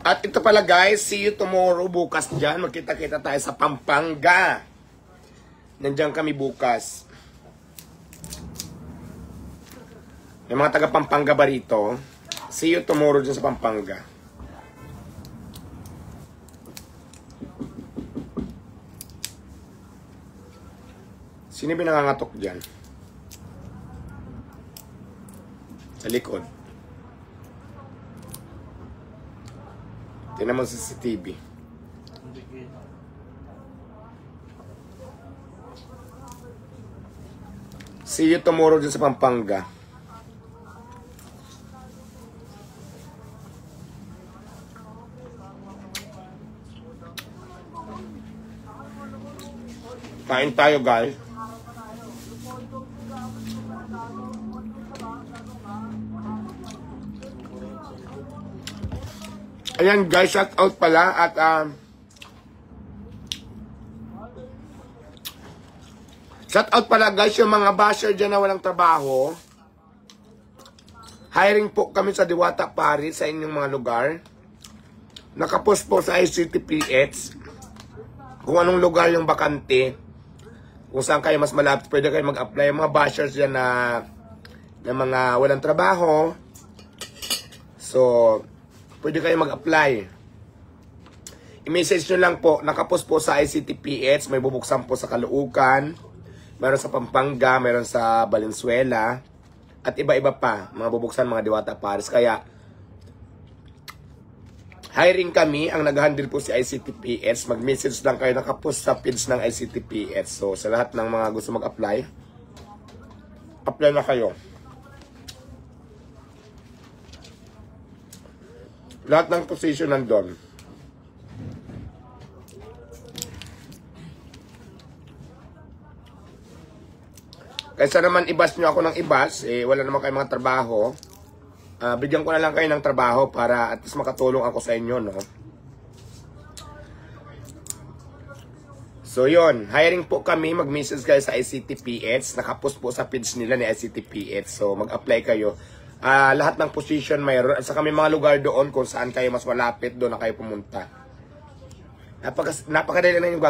At ito pala guys, see you tomorrow, bukas dyan. Magkita-kita tayo sa Pampanga. Nandiyan kami bukas. May mga taga Pampanga ba rito? See you tomorrow dyan sa Pampanga. Sino ba nangangatok dyan? Sa likod. Tingnan mo sa CCTV. See you tomorrow dyan sa Pampanga. Kain tayo guys. Ayan guys, shout out pala at shout out pala guys yung mga basher dyan na walang trabaho. Hiring po kami sa Diwata Paris sa inyong mga lugar. Nakapost po sa ICTPH kung anong lugar yung bakante, kung saan kayo mas malapit, pwede kayo mag-apply. Yung mga bashers dyan na mga walang trabaho, so pwede kayo mag-apply. I-message nyo lang po. Nakapost po sa ICTPH. May bubuksan po sa Caloocan. Meron sa Pampanga. Meron sa Valenzuela. At iba-iba pa. Mga bubuksan, mga Diwata Paris. Kaya, hiring kami. Ang nag-handle po si ICTPH. Mag-message lang kayo. Nakapost sa page ng ICTPH. So, sa lahat ng mga gusto mag-apply, apply na kayo. Lahat ng position nandun. Kaysa naman ibas nyo ako ng ibas, wala naman kayong mga trabaho. Bigyan ko na lang kayo ng trabaho para at least makatulong ako sa inyo, no? So, yun. Hiring po kami. Mag-message kayo sa ICTPH. Nakapost po sa page nila ni ICTPH. So, mag-apply kayo. Lahat ng position mayroon. At saka may mga lugar doon kung saan kayo mas malapit, doon na kayo pumunta. Napakadali na yung